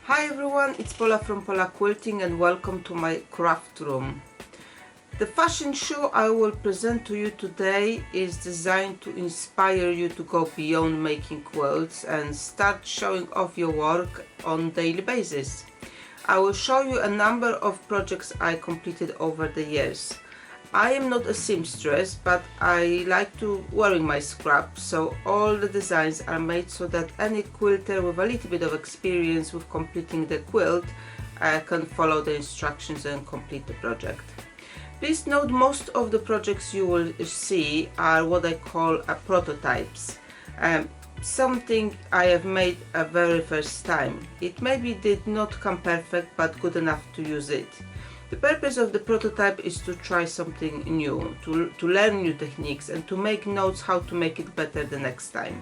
Hi everyone, it's Pola from Pola Quilting and welcome to my craft room. The fashion show I will present to you today is designed to inspire you to go beyond making quilts and start showing off your work on a daily basis. I will show you a number of projects I completed over the years. I am not a seamstress, but I like to wearing my scraps, so all the designs are made so that any quilter with a little bit of experience with completing the quilt can follow the instructions and complete the project. Please note, most of the projects you will see are what I call prototypes. Something I have made a very first time. It maybe did not come perfect, but good enough to use it. The purpose of the prototype is to try something new, to learn new techniques and to make notes how to make it better the next time.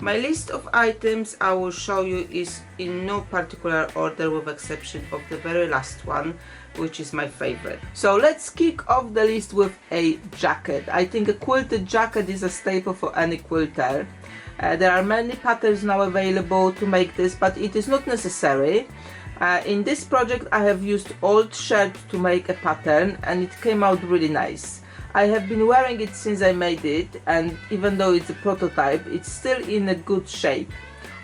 My list of items I will show you is in no particular order with exception of the very last one, which is my favorite. So let's kick off the list with a jacket. I think a quilted jacket is a staple for any quilter. There are many patterns now available to make this, but it is not necessary. In this project I have used old shirt to make a pattern and it came out really nice. I have been wearing it since I made it, and even though it's a prototype, it's still in a good shape.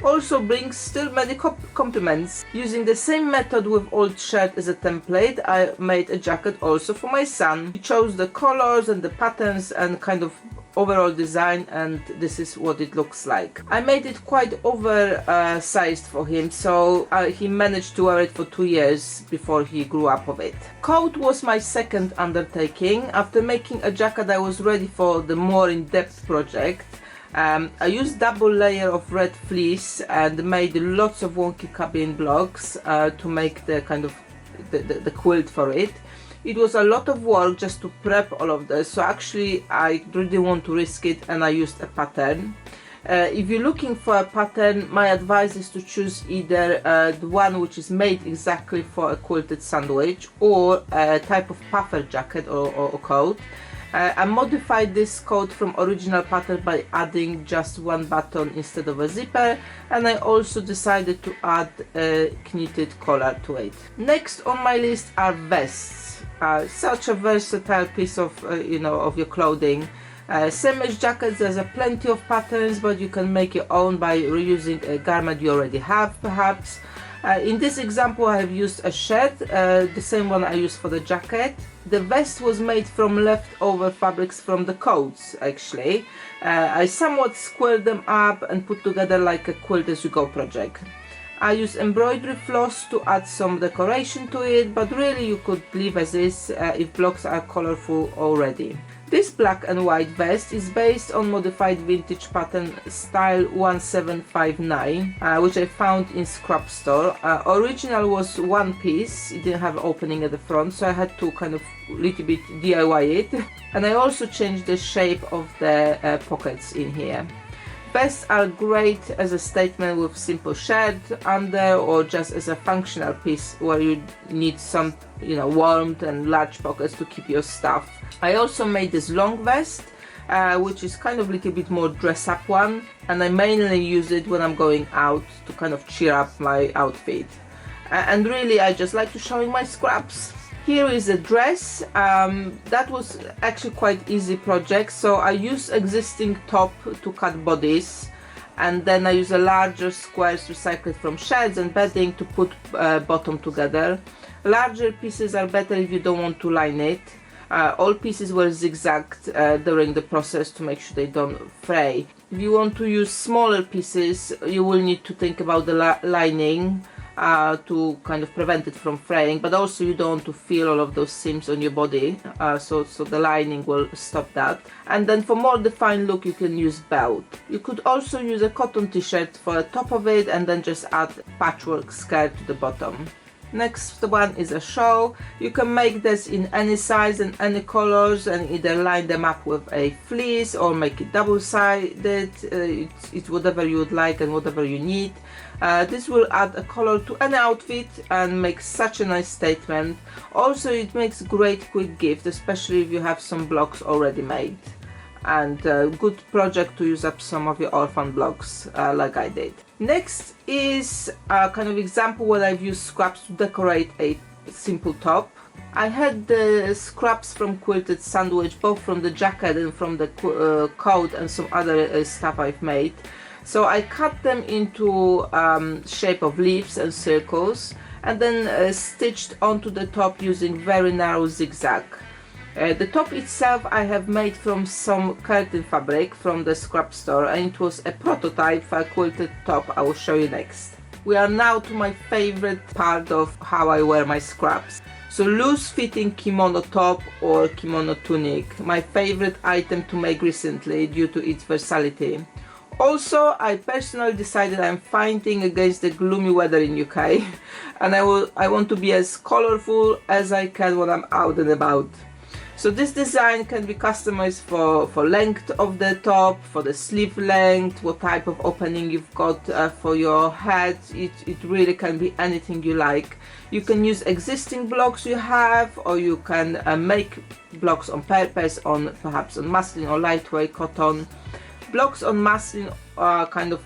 Also brings still many compliments. Using the same method with old shirt as a template, I made a jacket also for my son. He chose the colors and the patterns and kind of overall design, and this is what it looks like. I made it quite oversized for him, so he managed to wear it for 2 years before he grew up of it. Coat was my second undertaking. After making a jacket I was ready for the more in-depth project. I used double layer of red fleece and made lots of wonky cabin blocks to make the kind of the quilt for it. It was a lot of work just to prep all of this, so actually I really want to risk it and I used a pattern. If you're looking for a pattern, my advice is to choose either the one which is made exactly for a quilted sandwich or a type of puffer jacket or coat. I modified this coat from original pattern by adding just one button instead of a zipper, and I also decided to add a knitted collar to it. Next on my list are vests. Such a versatile piece of of your clothing. Same as jackets, there's plenty of patterns, but you can make your own by reusing a garment you already have, perhaps. In this example I have used a shirt, the same one I used for the jacket. The vest was made from leftover fabrics from the coats, actually. I somewhat squared them up and put together like a quilt as you go project. I use embroidery floss to add some decoration to it, but really you could leave as is if blocks are colorful already. This black and white vest is based on modified vintage pattern style 1759, which I found in scrap store. Original was one piece, it didn't have opening at the front, so I had to kind of little bit DIY it. And I also changed the shape of the pockets in here. Vests are great as a statement with simple shirt under, or just as a functional piece where you need some warmth and large pockets to keep your stuff. I also made this long vest, which is kind of a little bit more dress up one, and I mainly use it when I'm going out to kind of cheer up my outfit. And really I just like to showing my scraps. Here is a dress. That was actually quite easy project, so I use existing top to cut bodies, and then I use a larger squares recycled from shirts and bedding to put bottom together. Larger pieces are better if you don't want to line it. All pieces were zigzagged during the process to make sure they don't fray. If you want to use smaller pieces, you will need to think about the lining to kind of prevent it from fraying, but also you don't want to feel all of those seams on your body, so the lining will stop that. And then for more defined look you can use belt. You could also use a cotton t-shirt for the top of it and then just add patchwork skirt to the bottom. Next one is a shawl. You can make this in any size and any colors and either line them up with a fleece or make it double-sided. It's whatever you would like and whatever you need. This will add a color to any outfit and make such a nice statement. Also it makes great quick gift, especially if you have some blocks already made. And a good project to use up some of your orphan blocks like I did. Next is a kind of example where I've used scraps to decorate a simple top. I had the scraps from Quilted sandwich, both from the jacket and from the coat and some other stuff I've made. So I cut them into shape of leaves and circles, and then stitched onto the top using very narrow zigzag. The top itself I have made from some curtain fabric from the scrap store, and it was a prototype for a quilted top I will show you next. We are now to my favorite part of how I wear my scraps. So loose fitting kimono top or kimono tunic, my favorite item to make recently due to its versatility. Also, I personally decided I'm fighting against the gloomy weather in UK and I want to be as colorful as I can when I'm out and about. So this design can be customized for length of the top, for the sleeve length, what type of opening you've got for your head. It really can be anything you like. You can use existing blocks you have, or you can make blocks on purpose, perhaps on muslin or lightweight cotton. Blocks on muslin are kind of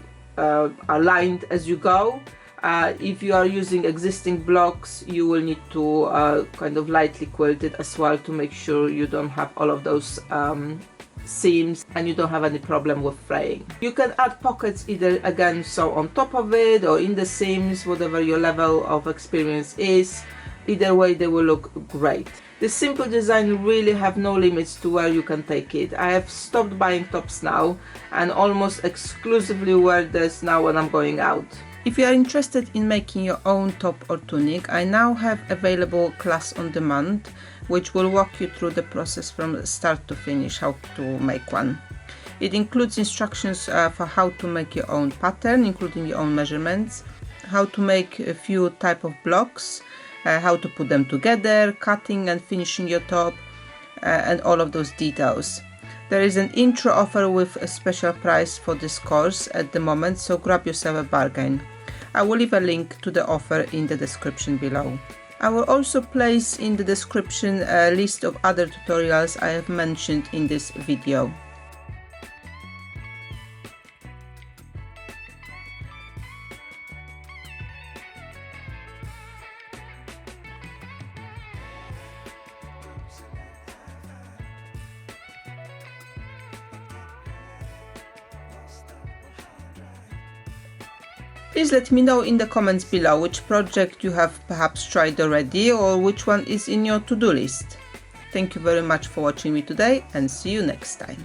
aligned as you go. If you are using existing blocks, you will need to kind of lightly quilt it as well to make sure you don't have all of those seams and you don't have any problem with fraying. You can add pockets either again so on top of it or in the seams, whatever your level of experience is. Either way they will look great. This simple design really have no limits to where you can take it. I have stopped buying tops now and almost exclusively wear this now when I'm going out. If you are interested in making your own top or tunic, I now have available class on demand, which will walk you through the process from start to finish, how to make one. It includes instructions for how to make your own pattern, including your own measurements, how to make a few type of blocks, how to put them together, cutting and finishing your top, and all of those details. There is an intro offer with a special price for this course at the moment, so grab yourself a bargain. I will leave a link to the offer in the description below. I will also place in the description a list of other tutorials I have mentioned in this video. Please let me know in the comments below which project you have perhaps tried already or which one is in your to-do list. Thank you very much for watching me today and see you next time.